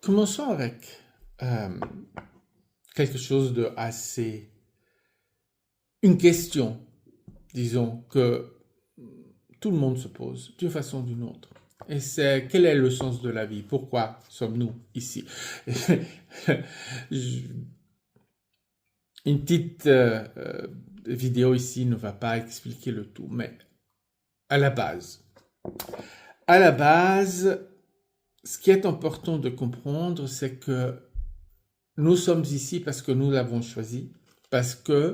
Commençons avec euh, quelque chose de assez... Une question, disons, que tout le monde se pose d'une façon ou d'une autre. Et c'est quel est le sens de la vie? Pourquoi sommes-nous ici? Une petite vidéo ici ne va pas expliquer le tout, mais à la base, ce qui est important de comprendre, c'est que nous sommes ici parce que nous l'avons choisi, parce que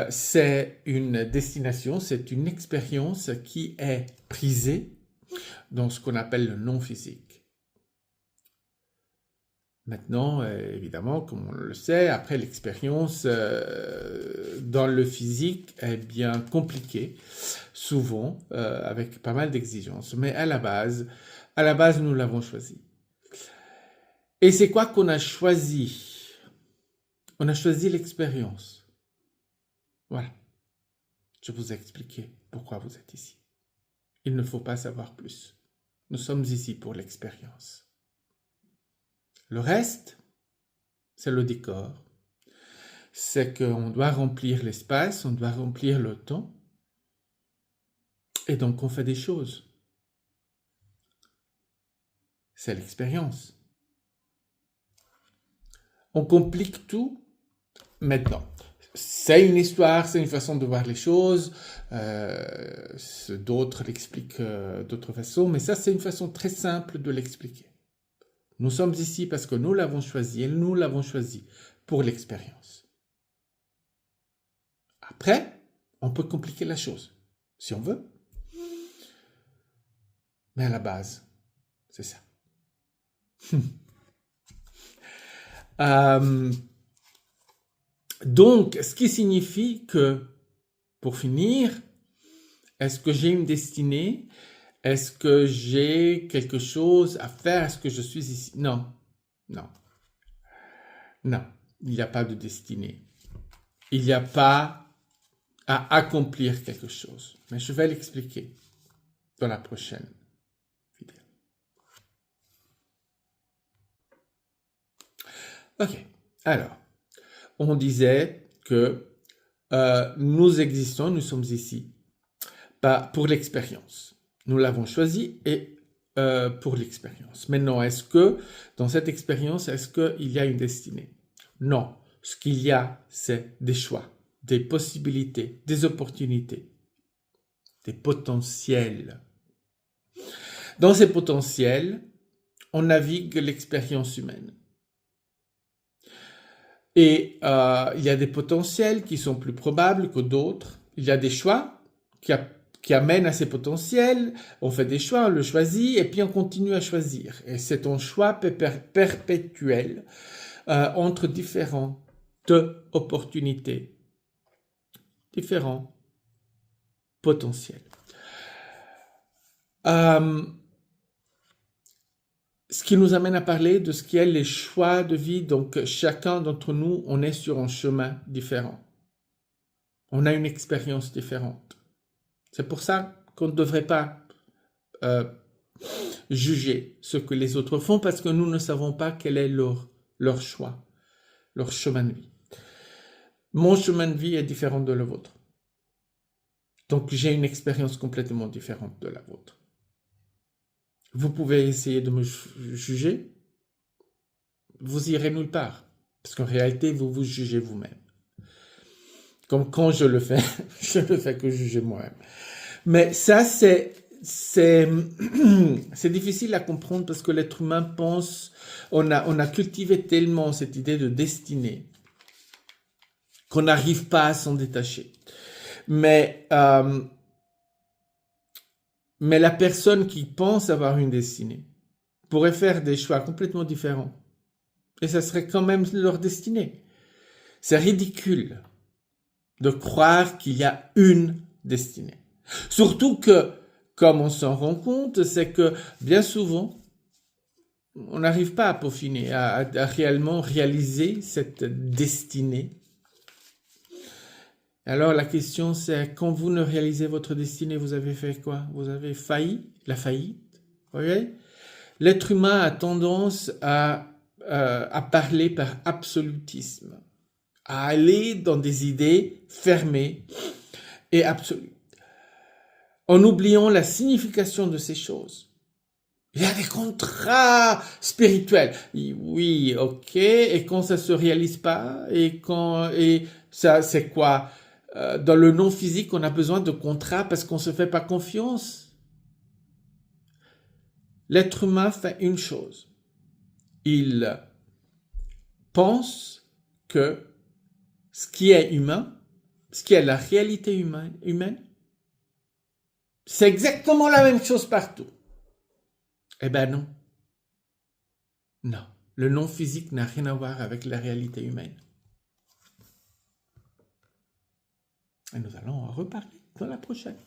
c'est une destination, c'est une expérience qui est prisée dans ce qu'on appelle le non-physique. Maintenant, évidemment, comme on le sait, après l'expérience dans le physique est bien compliquée, souvent avec pas mal d'exigences. Mais à la base, nous l'avons choisi. Et c'est quoi qu'on a choisi? On a choisi l'expérience. Voilà. Je vous ai expliqué pourquoi vous êtes ici. Il ne faut pas savoir plus. Nous sommes ici pour l'expérience. Le reste, c'est le décor. C'est qu'on doit remplir l'espace, on doit remplir le temps. Et donc, on fait des choses. C'est l'expérience. On complique tout maintenant. C'est une histoire, c'est une façon de voir les choses. D'autres l'expliquent d'autres façons, mais ça, c'est une façon très simple de l'expliquer. Nous sommes ici parce que nous l'avons choisi et nous l'avons choisi pour l'expérience. Après, on peut compliquer la chose, si on veut. Mais à la base, c'est ça. Donc, ce qui signifie que, pour finir, est-ce que j'ai une destinée? Est-ce que j'ai quelque chose à faire? Est-ce que je suis ici? Non, non, non. Il n'y a pas de destinée. Il n'y a pas à accomplir quelque chose. Mais je vais l'expliquer dans la prochaine vidéo. Ok, alors, on disait que nous existons, nous sommes ici pour l'expérience. Nous l'avons choisi et pour l'expérience. Maintenant, est-ce que dans cette expérience, est-ce qu'il y a une destinée? Non. Ce qu'il y a, c'est des choix, des possibilités, des opportunités, des potentiels. Dans ces potentiels, on navigue l'expérience humaine. Et il y a des potentiels qui sont plus probables que d'autres. Il y a des choix qui amènent à ces potentiels. On fait des choix, on le choisit, et puis on continue à choisir. Et c'est un choix perpétuel entre différentes opportunités, différents potentiels. Ce qui nous amène à parler de ce qui est les choix de vie. Donc, chacun d'entre nous, on est sur un chemin différent. On a une expérience différente. C'est pour ça qu'on ne devrait pas juger ce que les autres font parce que nous ne savons pas quel est leur choix, leur chemin de vie. Mon chemin de vie est différent de le vôtre. Donc, j'ai une expérience complètement différente de la vôtre. Vous pouvez essayer de me juger, vous irez nulle part. Parce qu'en réalité, vous vous jugez vous-même. Comme quand je le fais, je ne fais que juger moi-même. Mais ça, c'est difficile à comprendre parce que l'être humain pense, on a cultivé tellement cette idée de destinée qu'on n'arrive pas à s'en détacher. Mais la personne qui pense avoir une destinée pourrait faire des choix complètement différents. Et ça serait quand même leur destinée. C'est ridicule de croire qu'il y a une destinée. Surtout que, comme on s'en rend compte, c'est que bien souvent, on n'arrive pas à peaufiner, à réellement réaliser cette destinée. Alors la question c'est, quand vous ne réalisez votre destinée, vous avez fait quoi? Vous avez failli, la faillite, vous voyez? L'être humain a tendance à parler par absolutisme, à aller dans des idées fermées et absolues, en oubliant la signification de ces choses. Il y a des contrats spirituels. Oui, ok. Et quand ça se réalise pas, et ça, c'est quoi? Dans le non physique, on a besoin de contrats parce qu'on se fait pas confiance. L'être humain fait une chose. Il pense que ce qui est humain, ce qui est la réalité humaine, c'est exactement la même chose partout. Eh ben non. Non. Le non physique n'a rien à voir avec la réalité humaine. Et nous allons en reparler dans la prochaine.